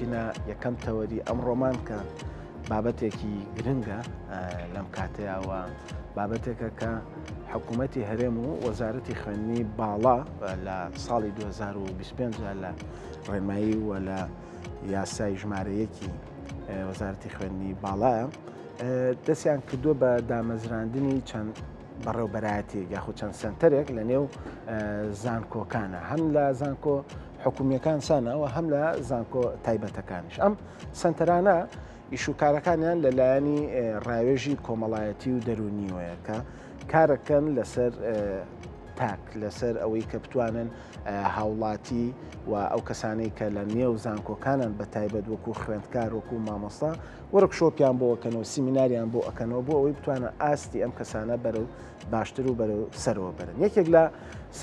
ئەچینە یەکەم تەوەری ئەمڕۆمان کە بابەتێکی گرنگە لەم کاتەیەوە بابەتێکە کە حکوومەتی هەرێم و وەزارەتی خوێندنی باڵا لە ساڵی 2025 لە ڕێنمایی و لە یاسای ژمارەیەکی وەزارەتی خوێندنی باڵایە دەستیان کردووە بە دامەزراندنی چەند بەڕێوەبەرایەتی یاخود چەند سنتەرێک لە نێو زانکۆکانە هەم لە زانکۆ حکوومیەکان سانەوە هەم لە زانکۆ تایبەتەکانیش ئەم سنتەرانە ئیشوکارەکانیان لەلایەنی ڕاوێژی کۆمەڵایەتی و دەرونیوەیە کە کارەکەن لەسەر تاک لەسەر ئەوەی کە بتوانن هاوڵاتی و ئەو کەسانەی کە لە نێو زانکۆکانن بە تایبەت وەکو خوێندکار وەکو مامۆستا وەرکشۆپیان بۆ ئەکەنەوە سیمیناریان بۆ ئەکەنەوە بۆ ئەوەی بتوانە ئاستی ئەم کەسانە بەرەو باشتر و بەرەو سەرەوە بەرن یەکێک لە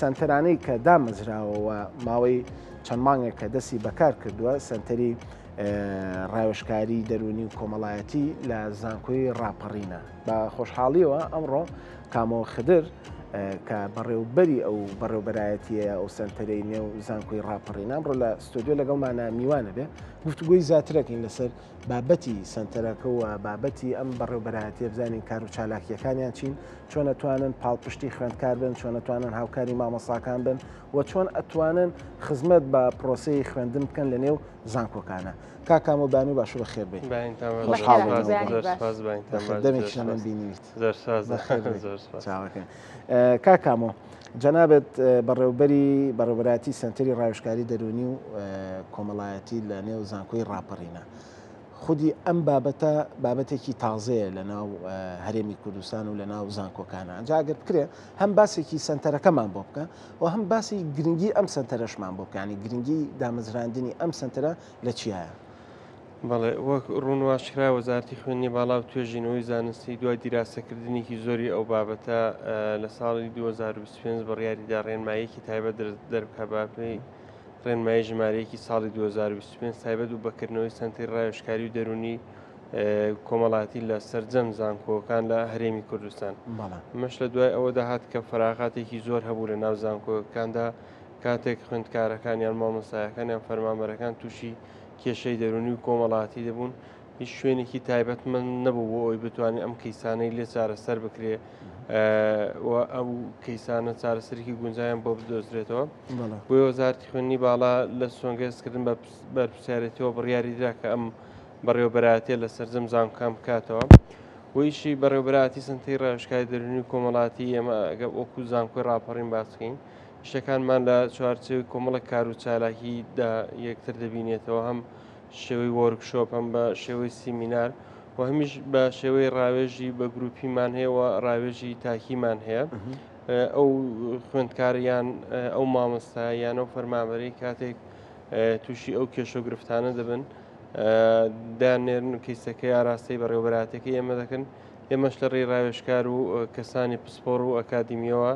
سنتەرانەی کە دامەزراوەوە ماوەی چەند مانگێک کە دەستی بەکار کردووە سنتەری ڕاوێژکاری دەرونی و کۆمەڵایەتی لە زانکۆی ڕاپەڕینە بە خۆشحاڵیەوە ئەمڕۆ کامۆ خدر کە بەڕێوبەری ئەو بەڕێوبەرایەتیە ئەو سنتەرەی نێو زانکۆی ڕاپەڕینە ئەمڕۆ لە ستۆدیۆ لەگەڵمانە میوانە بێ گفتوگۆی زیاترەکەین لەسەر بابەتی سنتەرەکە و بابەتی ئەم بەڕێوبەرایەتیە بزانین کار و چالاکیەکانیان چین چۆن ئەتوانن پاڵپشتی خوێندکار بن چۆن ئەتوانن هاوکاری مامۆستاکان بن و چۆن ئەتوانن خزمەت بە پرۆسەی خوێندن بکەن لە نێو زانکۆکانە کاکام و بانی باشوور خێر بێ دەمێکشە من بینیت چاوەکە کاکامۆ جەنابێت بەڕێوبەرایەتی سنتەری ڕاوێژکاری دەرونی و کۆمەڵایەتی لە نێو زانکۆی ڕاپەڕینە خودی ئەم بابەتە بابەتێکی تازەیە لە ناو هەرێمی کوردستان و لە ناو زانکۆکانە ئەجاگەر بکرێ هەم باسێکی سنتەرەکەمان بۆ بکە و هەم باسی گرنگی ئەم سنتەرەشمان بۆ بکانی گرنگی دامەزراندنی ئەم سنتەرە لە چیایە؟ بەڵێ وەک ڕوونواشکرا وەزارەتی خوێندنی باڵا و توێژینەوەی زانستی دوای دیراسەکردنێکی زۆری ئەو بابەتە لە ساڵی 2025 بڕیاریدا ڕێنماییەکی تایبەت دەربکە باپی ڕێنمایی ژمارەیەکی ساڵی 2025 تایبەت و بەکردنەوەی سنتەری ڕاوێژکاری و دەرونی کۆمەڵاتی لە سەرجەم زانکۆکان لە هەرێمی کوردستان مەش لە دوای ئەوە داهات کە فراغاتێکی زۆر هەبوو لە ناو زانکۆکاندا کاتێک خوێندکارەکانیان مامۆستایەکانیان فەرمانبەرەکان تووشی کێشەی دەرونی و کۆمەڵاتی دەبوون هیچ شوێنێکی تایبەت من نەبوو بۆ ئەوی بتوانێت ئەم کەیسانەی لێ چارەسەر بکرێ و ئەو کەیسانە چارەسەرێکی گونجایان بۆ بدۆزرێتەوە بۆی وەزارەتی خوێندنی باڵا لە سۆنگەستکردن بەرپرسیارەتەوە بڕیاریدا کە ئەم بەڕێوەبەرایەتیە لە سەرجەم زانکۆکان بکاتەوە ویشی بەڕێوەبەرایەتی سنتەری ڕاوێژکاری دەرونی و کۆمەڵاتی ئێمە ئەگە وەکو زانکۆی ڕاپەڕین باس بکەین شتەکانمان لە چوارچێوەی کۆمەڵە کار و چالاکیدا یەکتر دەبینێتەوە هەم شێوەی وەرکشۆپ هەم بە شێوەی سیمینار و هەمیش بە شێوەی ڕاوێژی بە گروپیمان هەیە و ڕاوێژی تاکیمان هەیە ئەو خوێندکاریان ئەو مامۆستایان و فەرمانبەری کاتێک تووشی ئەو کێشە و گرفتانە دەبن دانێرن و کەیسەکەی ئاراستەی بەڕێوەبەرایەتەکەی ئێمە دەکەن ئێمەش لە ڕێی ڕاوێژکار و کەسانی پسپۆڕ و ئەکادیمیەوە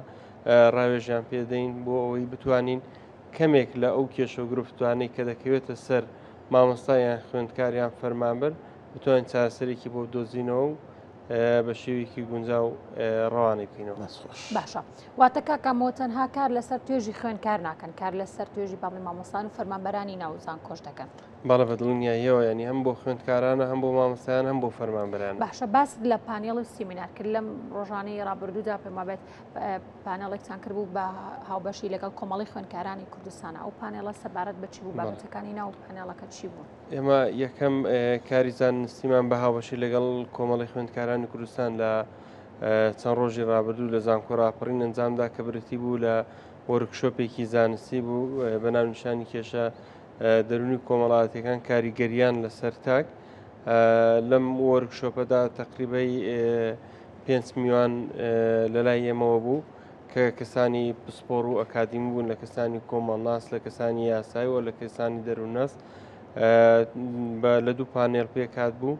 ڕاوێژیان پێدەین بۆ ئەوەی بتوانین کەمێک لە ئەو کێشە و گرفتوانەی کە دەکەوێتە سەر مامۆستایان خوێندکاریان فەرمانبەر بتوانین چارەسەرێکی بۆ دۆزینەوە و بە شێوەیەکی گونجاو ڕەوانەی بکەینەوە باشە واتە کاکامۆ تەنها کار لەسەر توێژی خوێندکار ناکەن کار لەسەر توێژی باڵی مامۆستان و فەرمانبەرانی ناوزان کۆش دەکەن بەڵێ بەدڵنیاییەوە ینی هەم بۆ خوێندکارانە هەم بۆ مامۆستایان هەم بۆ فەرمانبەران باشە باس لە پانێڵ و سیمینار کرد لەم ڕۆژانەی ڕابردوودا پێما بێت پانێڵێکتان کرد بوو بە هاوبەشی لەگەڵ کۆمەڵی خوێندکارانی کوردستانە ئەو پانێڵە سەبارەت بە چی بوو بابەتەکانی ناو پانێڵەکە چی بوون ئێمە یەکەم کاری زانستیمان بە هاوبەشی لەگەڵ کۆمەڵی خوێندکارانی کوردستان لە چەند ڕۆژی ڕابردوو لە زانکۆ ڕاپەڕین ئەنجامدا کە برەتی بوو لە وەرکشۆپێکی زانستی بوو بە ناونیشانی کێشە دەرونی کۆمەڵاتیەکان کاریگەریان لەسەر تاک لەم وەرکشۆپەدا تقریبای 5 میوان لە لای ئێمەوە بوو کە کەسانی پسپۆڕ و ئەکادیمی بوون لە کەسانی کۆمەڵناس لە کەسانی یاسایی و لە کەسانی دەروونەس لە دوو پانێڵ پێکات بوو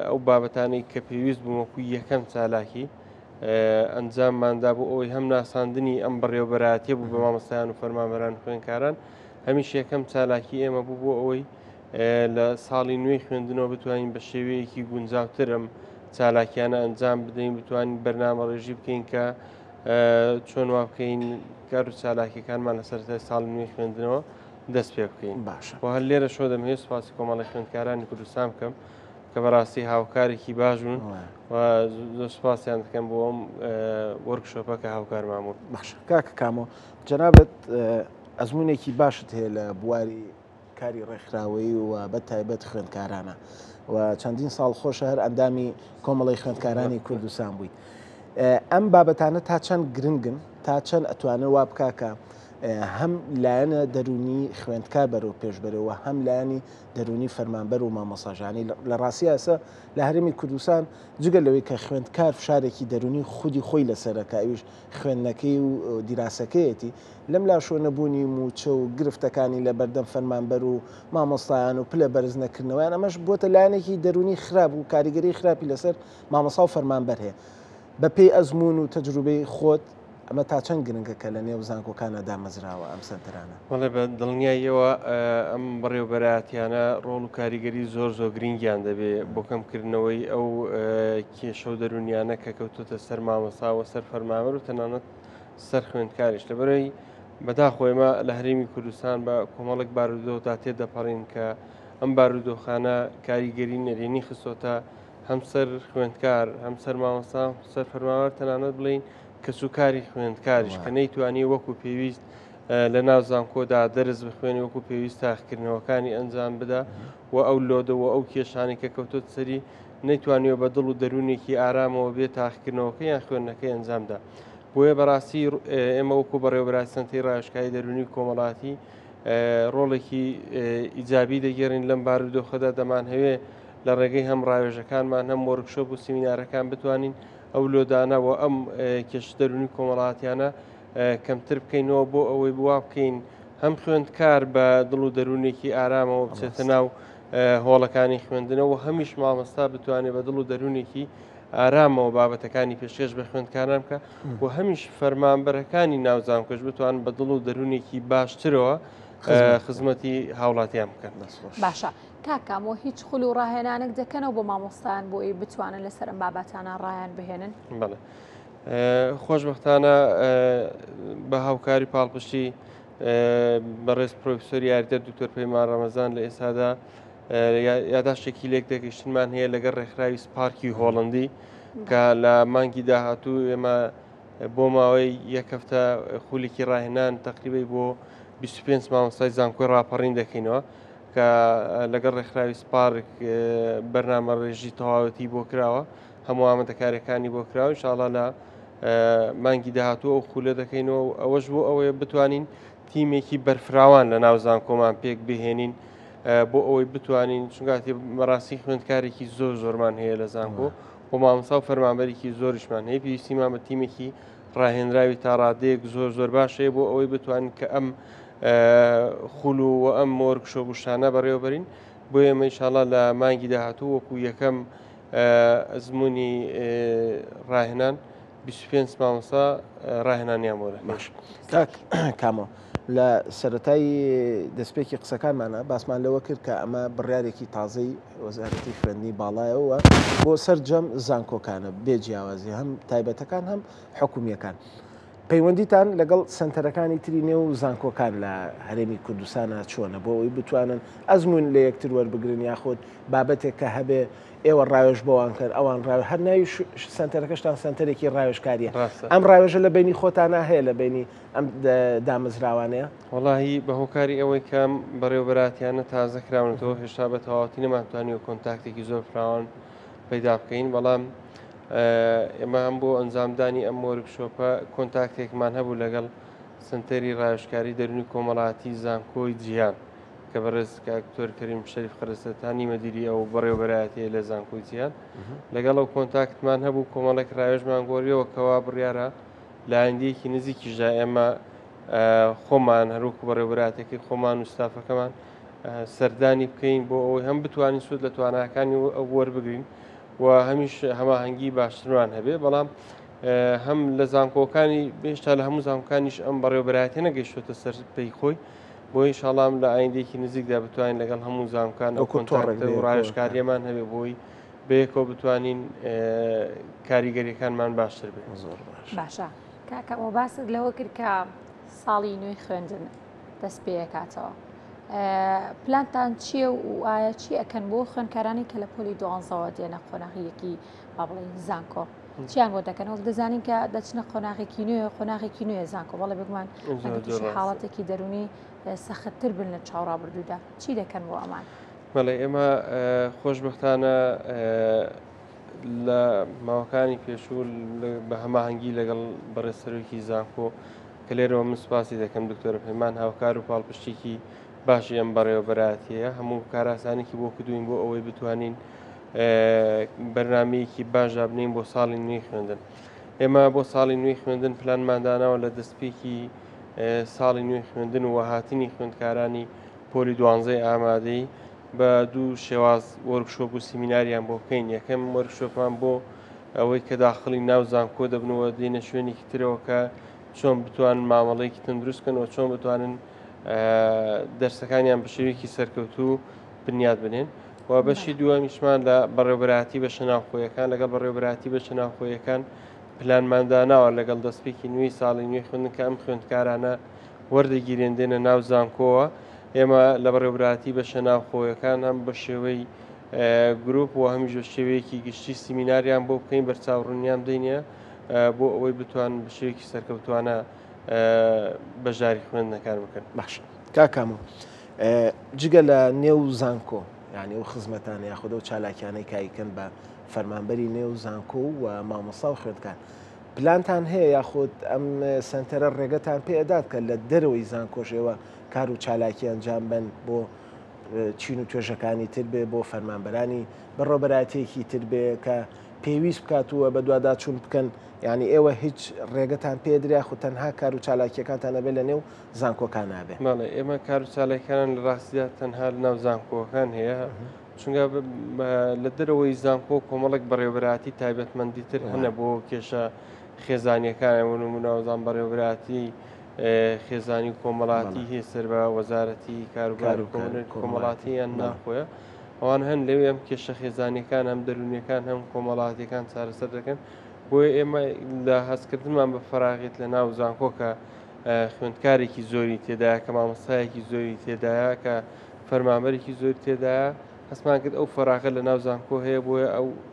ئەو بابەتانەی کە پێویست بوو وەکو یەکەم چالاکی ئەنجامماندا بوو ئەوەی هەم ناساندنی ئەم بەڕێوەبەرایەتیە بوو بە مامۆستایان و فەرمانبەران خوێندکاران هەمیش یەکەم چالاکی ئێمە بوو بۆ ئەوەی لە ساڵی نوێی خوێندنەوە بتوانین بە شێوەیەکی گونجاوتر ئەم چالاکیانە ئەنجام بدەین بتوانین بەرنامەڕێژی بکەین کە چۆن وا بکەین کار و چالاکیەکانمان لە سەرەتای ساڵی نوێی خوێندنەوە دەست پێ بکەین. باشە بۆ هەر لێرە شۆ دەمەوێت سوپاسی کۆمەڵی خوێندکارانی کوردستان بکەم کە بەڕاستی هاوکارێکی باش بوون و زۆر سوپاسیان دەکەم بۆ ئەم وەرکشۆپە کە هاوکار مامون. باشە کاکە کامۆ جەنابەت ئەزمونێکی باشت هەیە لە بواری کاری ڕێکخراوەیی و بە تایبەت خوێندکارانە و چەندین ساڵ خۆشە هەر ئەندامی کۆمەڵی خوێندکارانی کوردستان بوویت. ئەم بابەتانە تا چەند گرنگن تا چەند ئەتوانێت وا بکاکە هەم لایەنە دەرونی خوێندکار بەرەو پێشبەرەوە هەم لایەنی دەرونی فەرمانبەر و مامۆساژانی لە ڕاستی ئەسە لە هەرێمی کوردستان جگە لەوەی کە خوێندکار فشارێکی دەرونی خودی خۆی لەسەرەکە ئەویش خوێندنەکەی و دیراسەکەیەتی لەم لاشۆ نەبوونی موچە و گرفتەکانی لە بەردەم فەرمانبەر و مامۆستایان و پلە بەرز نەکردنەوەیان ئەمەش بۆتە لایەنێکی دەرونی خراپ و کاریگەری خراپی لەسەر مامۆسا و فەرمانبەر هەیە بە پێی ئەزمون و تەجروبەی خۆت ئەمە تا چەند گرنگەکە لە نێو زانکۆکانە دامەزراوە ئەم سنتەرانە. وەڵێ بە دڵنیاییەوە ئەم بەڕێوەبەرایەتیانە ڕۆڵ و کاریگەری زۆر گرنگیان دەبێت بۆ کەمکردنەوەی ئەو کێشە و دەرونیانە کە کەوتوتە سەر مامۆسا و سەر فەرمانبەر و تەنانەت سەر خوێندکاریش لەبەرەوەی بەداخۆیمە لە هەرێمی کوردستان بە کۆمەڵێک بارودۆخدا تێدەپەڕین کە ئەم بارودۆخانە کاریگەری نەرێنی خستۆتە هەم سەر خوێندکار هەم سەر مامۆستا سەر فەرمانبەر تەنانەت بڵین کەسوکاری خوێندکاریش کە نەیتوانی وەکو پێویست لە ناو زانکۆدا دەرز بخوێنی وەکو پێویست تاقیکردنەوەکانی ئەنجام بدا و ئەو لۆدەوە ئەو کێشانی کە کەوتۆت سەری نەیتوانیەوە بە دڵ و دەرونێکی ئارامەوە بێت تاقیکردنەوەکە یان خوێندنەکەی ئەنجامدا. بۆیە بەڕاستی ئێمە وەکو بەڕێوەبەری سنتەری ڕایشکایی دەرونی کۆمەڵاتی ڕۆڵێکی ئیجابی دەگەڕین لەم بارودۆخەدا دەمان هەوێ لە ڕێگەی هەم ڕاوێژەکانمان هەم وەرکشۆپ و سیمینارەکان بتوانین ئەو لۆدانەوە ئەم کێش دەرونی کۆمەڵاتیانە کەمتر بکەینەوە بۆ ئەوەی بوا بکەین هەم خوێندکار بە دڵ و دەرونێکی ئارامەوە بچێتە ناو هۆڵەکانی خوێندنەوە هەمیش مامۆستا بتوانێت بە دڵ و دەرونێکی ئارامەوە بابەتەکانی پێشکەش بە خوێندکاران بکە و هەمیش فەرمانبەرەکانی ناوزانکۆش بتوان بە دڵ و دەرونێکی باشترەوە خزمەتی هاوڵاتیان بکەن. باشە کاکامۆ هیچ خول و ڕاهێنانێک دەکەنەوە بۆ مامۆستایان بۆی بتوانن لەسەر ئەم بابەتانە ڕایان بهێنن؟ بەڵێ خۆشبەختانە بە هاوکاری پاڵپشتی بەڕێز پرۆفسۆری یاریدەر دکتۆر پەیمان ڕەمەزان لە ئێستادا یاداشتێکی لێک دەگەیشتنمان هەیە لەگەڵ ڕێکخراوی سپارکی هۆڵندی کە لە مانگی داهاتوو ئێمە بۆ ماوەی یەک هەفتە خولێکی ڕاهێنان تقریبەی بۆ 25 مامۆستای زانکۆی ڕاپەڕین دەکەینەوە کە لەگەڵ ڕێکخراوی سپارک بەرنامە ڕێژی تەواوەتی بۆ کراوە هەموو ئامادەکاریەکانی بۆ کراوە ئینشاڵڵا لە مانگی داهاتوو ئەو خولە دەکەینەوە ئەوەش بۆ ئەوەیە بتوانین تیمێکی بەرفراوان لە ناو زانکۆمان پێک بهێنین بۆ ئەوەی بتوانین چونکاتی بەڕاستی خوێندکارێکی زۆرمان هەیە لە زانکۆ بۆ مامۆستا و فەرمانبەرێکی زۆریشمان هەیە پێویستیمان بە تیمێکی ڕاهێنراوی تا ڕادەیەک زۆر باش هەیە بۆ ئەوەی بتوانین کە ئەم خول و ئەم وەرکشۆپ و شانە بەڕێوەبەرین بۆ ئێمە ئینشاڵڵا لە مانگی داهاتوو وەکو یەکەم ئەزمموی ڕاهێنان 25 مامۆستا ڕاهێنانیان بۆ باش کامۆ لە سەرەتایی دەستپێکی قسەکانمانە باسمان لەوە کرد کە ئەمە بڕیارێکی تازەی وەزارەتی خوێندنی باڵایەوە بۆ سەررجەم زانکۆکانە بێجیاوازی هەم تایبەتەکان هەم حکومیەکان پەیوەندیتان لەگەڵ سنتەرەکانی تری نێو زانکۆکان لە هەرێمی کوردستانە چۆنە بۆ ئەوی بتوانن ئەزمون لە یەکتر وەربگرن یاخۆت بابەتێک کە هەبێ ئێوە ڕاوێژ بۆوان کرد ئەوان ڕاوێ هەر ناوی سنتەرەکەشتان سنتەرێکی ڕاوێژکاریە ئەم ڕاوێژە لە بینی خۆتانە هەیە لە بینی ئەم دامەزراوانەیە وەڵاهی بە هۆکاری ئەوەی کەم بەڕێوەبەراتیانە تازە کراونەوە هێشتا بە تەواوەتی نەمانتوانیوە کۆنتاکتێکی زۆر فراوان پەیدا بکەین بەڵام ئێمە هەم بۆ ئەنجامدانی ئەم وەرکشۆپە کۆنتاکتێکمان هەبوو لەگەڵ سنتەری ڕاوێژکاری دەرونی کۆمەڵاتی زانکۆی جیهان کە بەڕێز دکتۆر کەریم شەریف خەرستانی مەدیری ئەو بەڕێوەبەرایەتیە لە زانکۆی جیهان لەگەڵ ئەو کۆنتاکتمان هەبوو کۆمەڵێک ڕاوێژمان گۆڕیەوە کەوا بڕیارە لە ئایندەیەکی نزیکیشدا ئێمە خۆمان هەروەکو بەڕێوەبەرایەتەکەی خۆمان و ستافەکەمان سەردانی بکەین بۆ ئەوەی هەم بتوانین سوود لە تواناکانی ئەو وەربگرین و هەمیش هەماهەنگی باشترمان هەبێ بەڵام هەم لە زانکۆکانی هێشتا لە هەموو زانکۆکانیش ئەم بەڕێوەبەرایەتە نەگەیشتوتە سەر پێی خۆی بۆ ئینشاڵڵا لە ئایندێکی نزیکدا بتوانین لەگەڵ هەموو زانکۆکان ئەو کۆنتاکتە و ڕاوێژکاریەمان هەبێ بۆی بەیەکەوە بتوانین کاریگەریەکانمان باشتر بێت. زۆر باشە کاکەمەوە باست لەوە کرد کە ساڵی نوێی خوێندن دەست پێ کاتەوە پلانتان چییە و ئایا چی ئەکەن بۆ خوێندکارانی کە لە پۆلی دوانزەوە دێنە قۆناغیەکی با بڵێن زانکۆ چیان بۆ دەکەنەوە دەزانین کە دەچنە قۆناغێکی نوێ قۆناغێکی نوێ زانکۆ بەڵێ بگومان تووشی حاڵەتێکی دەرونی سەختتر بن لە چاوەڕابردوودا چی دەکەن بۆ ئەمان؟ بەڵێ ئێمە خۆشبەختانە لە ماوەکانی پێشوو بە هەماهەنگی لەگەڵ بەڕێسەرۆکی زانکۆ کە لێرەوە من سوپاسی دەکەم دکتۆرە پەیمان هاوکار و پاڵپشتێکی باشی ئەم بەڕێوەبەراتیە هەموو کاراسانێکی بۆ کردوین بۆ ئەوەی بتوانین بەرنامەیەکی باش بنین بۆ ساڵی نوێی خوێندن. ئێمە بۆ ساڵی نوێی خوێندن پلانمانداناوە لە دەستپێکی ساڵی نوێی خوێندن و هاتنی خوێندکارانی پۆلی دوانزەی ئامادەی بە دوو شێواز وەرکشۆپ و سیمیناریان بۆ بکەین. یەکەم وەرکشۆپمان بۆ ئەوەی کە داخڵی ناو زانکۆ دەبنەوە دێنە شوێنێکی ترەوە کە چۆن بتوانن مامەڵەیەکی تەندروستکەنەوە چۆن بتوانن دەرسەکانیان بە شێوەیەکی سەرکەوتوو بنیاد بنێن. و بەشی دووەمیشمان لە بەڕێوەبەراتی بە شەناوخۆیەکان لەگەڵ بەڕێوەبەراتی بە شەناوخۆیەکان پلانمانداناوە لەگەڵ دەستپێکی نوێی ساڵی نوێی خوێندن کە ئەم خوێندکارانە وەردەگیرێن دێنە ناو زانکۆوە. ئێمە لە بەڕێوەبەراتی بە شەناوخۆیەکان هەم بە شێوەی گروپ و هەمیش بە شێوەیەکی گشتی سیمیناریان بۆ بکەین بەرچاوڕوونیان بدەینە بۆ ئەوەی بتوان بە شێوەیەکی سەرکەوتوانە بەژاری خوێندنەکان بکەن. باش کاکامۆ جگە لە نێو زانکۆ یعنی ئەو خزمەتانە یاخودە و چالاکیانەی کایکەن بە فەرمانبەری نێو زانکۆ و مامۆستا و خوێندکار پلانتان هەیە یاخود ئەم سنتەرە ڕێگەتان پێدات کە لە دەرەوەی زانکۆشەوە کار و چالاکی ئەنجام بن بۆ چین و توێژەکانی تر بێ بۆ فەرمانبەرانی بەڕۆبەراتێکی تر بێ کە پێویست بکاتووە بە دووادا چوون بکەن یعنی ئێوە هیچ ڕێگەتان پێدرا خو تەنها کار و چالاکیەکانتان نەبێت لە نێو زانکۆکان نابێت. ماڵێ ئێمە کار و چالاکیان لە ڕاستیدا تەنها لە ناو زانکۆکان هەیە چونکە لە دەرەوەی زانکۆ کۆمەڵک بەڕێوەبەراتی تایبەتمەندی تر هەنە بۆ کێشە خێزانیەکان مناوزان بەڕێوەبەراتی خێزانی کۆمەڵاتی هێسەر بە وەزارەتی کاروبار و کۆمەڵاتیان ناخۆیە ئەوان هەن لەوێ ئەم کێشە خێزانیەکان هەم دەرونیەکان هەم کۆمەڵاتیەکان چارەسەر دەکەن بۆیە ئێمە لە هەستکردنمان بە فەراغێت لە ناو زانکۆکە خوێندکارێکی زۆری تێدایە کە مامۆستایەکی زۆری تێدایە کە فەرمانبەرێکی زۆر تێدایە هەستمان کرد ئەو فەراغە لە ناو زانکۆ هەیە بۆیە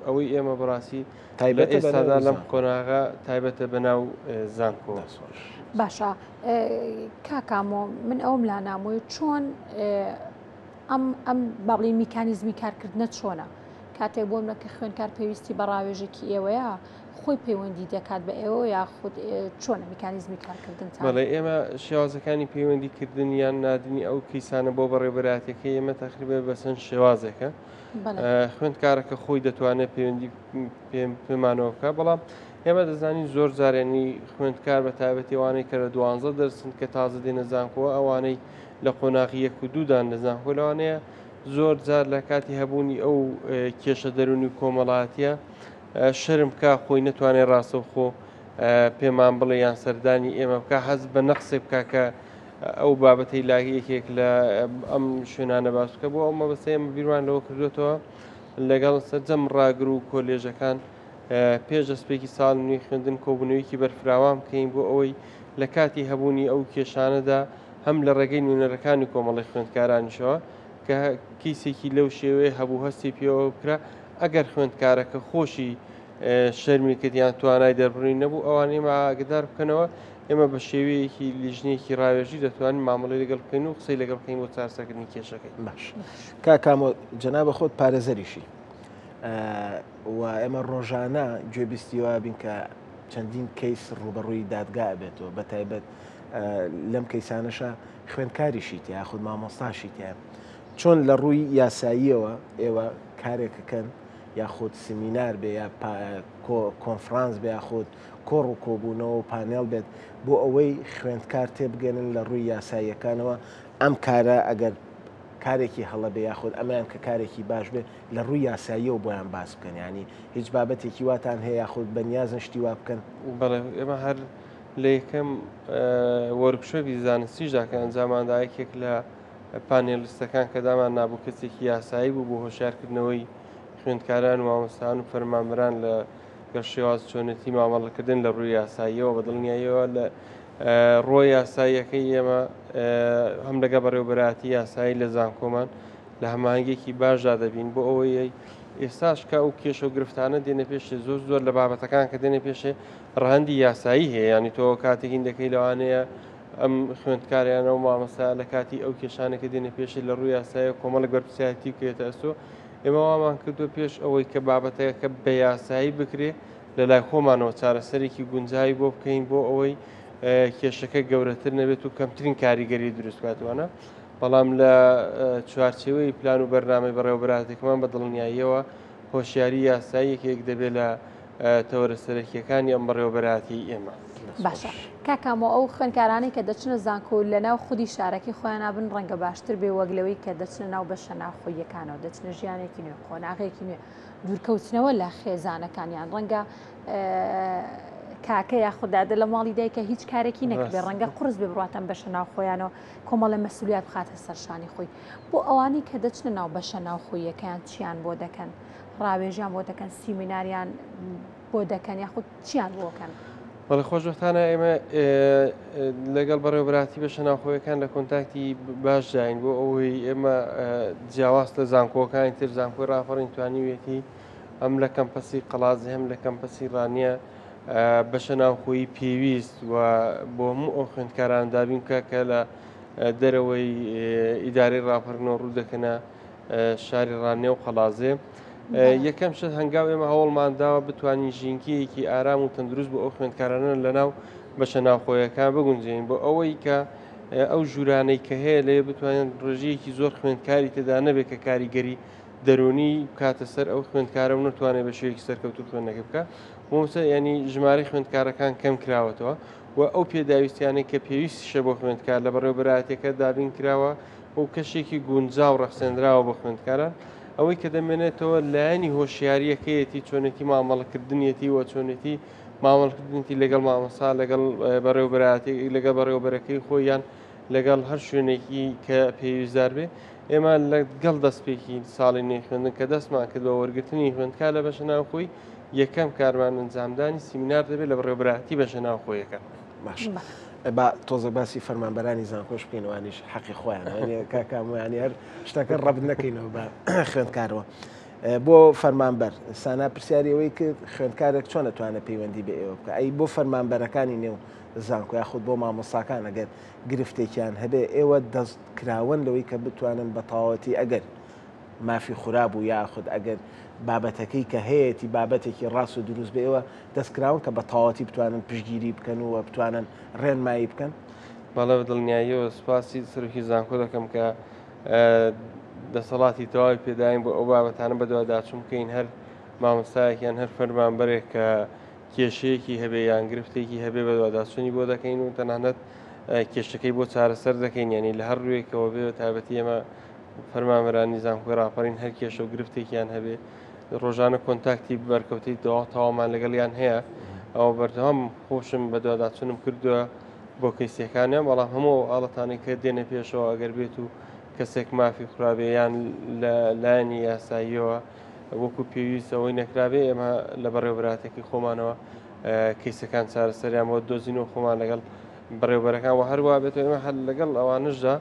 ئەوەی ئێمە بەڕاستی تایبەت ئێستادا لەم قۆناغا تایبەتە بە ناو زانکۆ. باشە کاکامۆ من ئەوم لا نامۆی چۆن ئەم باڵی میکانیزمی کارکردنە چۆنە کاتێک بۆم لە کە خوێندکار پێویستی بە ڕاوێژێکی ئێوەیە خۆی پەیوەندی دەکات بە ئێوە یاخود چۆنە میکانیزمی کارکردن؟ بەڵێ ئێمە شێوازەکانی پەیوەندیکردن یان نادنی ئەو کەیسانە بۆ بەڕێوەبەراتەکەی ئێمە تەقریبا بەسەن شێوازێکە خوێندکارەکە خۆی دەتوانێت پەیوەندی پێمانەوە بکە بەڵام ئێمە دەزانین زۆر جارێنی خوێندکار بە تایبەتیوانەی کە لە 12 دەرسن کە تازە دێنە زانکۆوە ئەوانەی لە قۆناغی 1 و 2دان لە زانکۆ لەوانەیە زۆر جار لە کاتی هەبوونی ئەو کێشە دەرونی کۆمەڵاتیە شەرم کا خۆی نەتوانێت ڕاستەوخۆ پێمان بڵێ یان سەردانی ئێمە بکە حەز بە نەقسێ بکە کە ئەو بابەتەی لاگەیەکێک لە ئەم شوێنانە باش بکە بۆ ئەو مەبەستەی ئێمە بیرمان لەوە کردوێتەوە لەگەڵ سەرجەم ڕاگر و کۆلێژەکان پێش دەستپێکی ساڵ نوێی خوێندن کۆبوونەوەیکی بەرفراوان بکەین بۆ ئەوەی لە کاتی هەبوونی ئەو کێشانەدا هەم لە ڕێگەی نوێنەرەکانی کۆمەڵی خوێندکارانیشەوە کە کیسێکی لەو شێوەیە هەبوو هەستی پێوە بکرا ئەگەر خوێندکارەکە خۆشی شەرمی کردیان توانای دەربڕین نەبوو ئەوان ئێمە ئاگدار بکەنەوە ئێمە بە شێوەیەکی لیژنێکی ڕاوێژی دەتوانین مامەڵەی لەگەڵ بکەین و قسەی لەگەڵ بکەین بۆ چارەسەرکردنی کێشەکەی. باش کاکامۆ جەنابە خۆت پارێزەریشی و ئێمە ڕۆژانە گوێبیستیەوە بین کە چەندین کەیس ڕوبەڕووی دادگا بێتەوە بە تایبەت لەم کەیسانەشە خوێندکاریشی تیا خود مامۆستاشی تیا چۆن لە ڕووی یاساییەوە ئێوە کارێکەکەن یاخود سمینار بێ یا کۆنفرانس بێ یاخود کۆڕ و کۆبوونەوە و پانێڵ بێت بۆ ئەوەی خوێندکار تێبگەنن لە ڕووی یاساییەکانەوە ئەم کارە ئەگەر کارێکی هەڵە بێ یاخود ئەمەیان کە کارێکی باش بێ لە ڕووی یاساییەوە بۆیان باس بکەن ینی هیچ بابەتێکی واتان هەیە یاخود بەنیازن شتی وا بکەن. بەڵێ ئێمە هەر لە یەکەم وەرکشۆپی زانستیژدا کە ئەنجاماندا یەکێک لە پانێلیستەکان کە دامان نابوو کەسێکی یاسایی بوو بۆ هۆشیارکردنەوەی خوێندکاران و مامۆستایان و فەرمانبەران لە گەر شێواز چۆنەتی مامەڵەکردن لە ڕووی یاساییەوە بە دڵنیاییەوە ڕۆی یاساییەکەی ئێمە هەم لەگە بەڕێوەبەراتی یاسایی لە زانکۆمان لە هەماهنگێکی باشدا دەبین بۆ ئەوەی ئێستاش کە ئەو کێشە و گرفتانە دێنە پێشێ زۆر لە بابەتەکان کە دێنە پێشێ ڕەهەندی یاسایی هەیە ینی تۆ کاتێکین دەکەی لەوانەیە ئەم خوێندکاریانە و مامەسا لە کاتی ئەو کێشانێکە دێنە پێشی لە ڕووی یاسایە کۆمەڵک بەرپرسیاتی بکرێتە ئەستۆ ئێمە وامان کردو پێش ئەوەی کە بابەتەکە بە یاسایی بکرێ لە لای خۆمانەوە چارەسەرێکی گونجایی بۆ بکەین بۆ ئەوەی کێشەکە گەورەتر نەبێت و کەمترین کاریگەری دروستکاتوانە بەڵام لە چوارچێوەی پلان و بەرنامەی بەڕێوەبەراتێکمان بە دڵنیاییەوە هۆشیاری یاساییەکێک دەبێت لە تەوەرە سەرەکیەکانی ئەم بەڕێوەبەراتی ئێمە. باشە کاکامەوە ئەو خوێنکارانی کە دەچنە زانکۆ لە ناو خودی شارەکەی خۆیان نابن ڕەنگە باشتر بێ وەگلەوەی کە دەچنە ناو بەشە ناوخۆیەکانەوە دەچنە ژیانێکی نوێ قۆناغێکی نوێ دوورکەوتنەوە لە خێزانەکانیان ڕەنگە کاکە یاخوددادە لە ماڵی دایکە هیچ کارێکی نەکرێ ڕەنگە قرس بێ بڕاتەن بەشە ناوخۆیانەوە کۆمەڵە مەسئولیت بخاتە سەرشانی خۆی بۆ ئەوانی کە دەچنە ناو بەشە ناوخۆیەکەیان چیان بۆ دەکەن ڕاوێژیان بۆ دەکەن سیمیناریان بۆ دەکەن یاخود چیان بۆکەن. بەڵێ خۆشبەختانە ئێمە لەگەڵ بەڕێوەبەراتی بەشە ناوخۆیەکان لە کۆنتاکتی باش داین بۆ ئەوەی ئێمە جیاواز لە زانکۆکانی تر زانکۆی ڕاپەڕین توانیوێتی ئەم لە کەمپەسی قەڵازی هەم لە کەمپەسی ڕانیە بەشە ناوخۆیی پێویست و بۆ هەموو ئەو خوێندکاران دابین کە لە دەرەوەی ئیدارەی ڕاپەڕینەوە ڕوو دەکەنە شاری ڕانیە و قەڵازێ. یەکەم شت هەنگاو ئێمە هەوڵمانداوە بتوانین ژینکەیەکی ئارام و تەندروست بۆ ئەو خوێندکارانە لە ناو بەشە ناوخۆیەکان بگونجێن بۆ ئەوەی کە ئەو ژورانەی کە هەیە لێ بتوانێت ڕێژەیەکی زۆر خوێندکاری تێدا نەبێت کە کاریگەری دەرونی کاتە سەر ئەو خوێندکارە و نتوانێت بە شێوەیەکی سەرکەوتوو خوێندنەکە بکە مۆسە ینی ژمارەی خوێندکارەکان کەم کراوەتەوە و ئەو پێداویستیانەی کە پێویستیشە بۆ خوێندکار لە بەڕێوەبەراتەکە دابین کراوە و کەشێکی گونجاو ڕەخسێنراوە بۆ خوێندکاران ئەوەی کە دەمێنێتەوە لایەنی هۆشیاریەکەیەتی چۆنێتی مامەڵەکردنیەتی و چۆنێتی مامەڵکردنی لەگەڵ مامەسا لەگەڵ بەڕێوەبەراتی لەگە بەڕێوەبەرەکەی خۆیان لەگەڵ هەر شوێنێکی کە پێویستدار بێ ئێمە لەگەڵ دەستپێکی ساڵی نوێی خوێندن کە دەستمان کردوە وەرگرتنی خوێندکار لە بەشە ناوخۆی یەکەم کارمان ئەنجامدانی سیمینار دەبێت لە بەڕێوەبەراتی بەشە ناوخۆیەکە. باش با تۆزە باسی فەرمانبەرانی زانکۆش بکەینەوەنیش حەقی خۆیان کاکامویانی هەر شتەکە ڕەبت نەکەینەوە بە خوێندکارەوە بۆ فەرمانبەر سانا پرسیاریەوەی کرد خوێندکارێک چۆن دەتوانێت پەیوەندی بە ئێوە بکە ئەی بۆ فەرمانبەرەکانی نێو زانکۆ یاخود بۆ مامۆستاکان ئەگەر گرفتێکیان هەبێ ئێوە دەستکراون لەوەی کە بتوانن بە تەواوەتی ئەگەر مافی خوراب و یاخود ئەگەر بابەتەکەی کە هەیەی بابەتێکی ڕاست و دروست بێ ئێوە دەستکراون کە بە تەواوەتی بتوانن پشتگیری بکەن و بتوانن ڕێنمایی بکەن. بەڵێ دڵنیاییەوە سوپاسی سەرۆکی زانکۆ دەکەم کە دەسەڵاتی تەواوی پێداین بۆ ئەو بابەتانە بەدواداچوو بکەین هەر مامۆستایەکیان هەر فەرمانبەرێک کە کێشەیەکی هەبێ یان گرفتێکی هەبێ بەدواداچوونی بۆ دەکەین و تەنانەت کێشەکەی بۆ چارەسەر دەکەین ینی لە هەر ڕوویەکەوە بێ تایبەتی ئێمە فەرمانبەرانی زانکۆی ڕاپەڕین هەر کێشە و گرفتێکیان هەبێ ڕۆژانە کۆنتاکتی بەرکەوتی تەواومان لەگەڵیان هەیە ئەو بەردەوام خۆشم بەدواداچوونم کردووە بۆ کەیسەکانیان بەڵام هەموو ئاڵەتانێک کە دێنە پێشەوە ئەگەر بێت و کەسێک مافی خراپێیان لە لایەنی یاساییەوە وەکو پێویست ئەوەی نەکرابێ ئێمە لە بەڕێوەبەراتێکی خۆمانەوە کەیسەکان چارەسەریان بۆ دۆزینەوە خۆمان لەگەڵ بەڕێوەبەرەکان و هەروە بێتەوە ئێمە لەگەڵ ئەوانشدا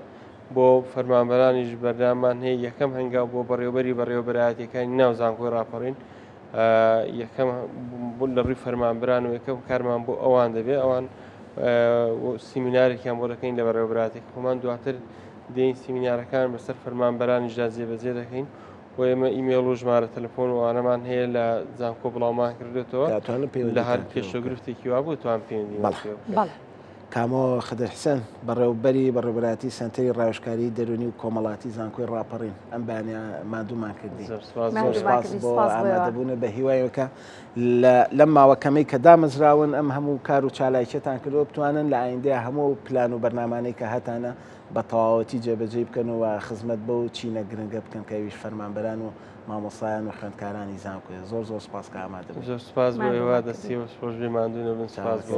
بۆ فەرمانبەرانیش بەردامان هەیە یەکەم هەنگاو بۆ بەڕێوەبەراتیەکانی ناو زانکۆی ڕاپەڕین یەکەم لە ڕووی فەرمانبەران و یەکەم کارمان بۆ ئەوان دەبێت ئەوان سیمینارێکیان بۆ دەکەین لە بەڕێوەبەراتێکی خۆمان دواتر دێین سیمینارەکان بەسەر فەرمانبەرانیشدا جێبەجێ دەکەین و ئێمە ئیمێڵ و ژمارە تەلەفۆن و ئانەمان هەیە لە زانکۆ بڵاومان کردێتەوە لە هەر کێشە و گرفتێکی وا بوو توان پەیوەندی کامۆ خدر حسەن بەڕێوەبەری بەڕێوەبەراتی سەنتەری ڕاوێژکاری دەرونی و کۆمەڵاتی زانکۆی ڕاپەڕین ئەم بەیانیە مادوومان کردی بۆ ئامادەبوونە بە هیوایەکە لەم ماوەکەمەی کە دامەزراون ئەم هەموو کار و چالاکیەتان کردەوە بتوانن لە ئایندەیە هەموو پلان و بەرنامانەی کە هەتانە بە تەواوەتی جێبەجێ بکەن و خزمەت بە و چینە گرنگە بکەن کە ویش فەرمانبەران و مامۆستایان و خوێندکارانی زانکۆیە زۆر سپاس کە ئامادە بوون. زۆر سپاس بۆ ئێوە دەستی و سپۆش بێ ماندوونە بن سپاس بۆ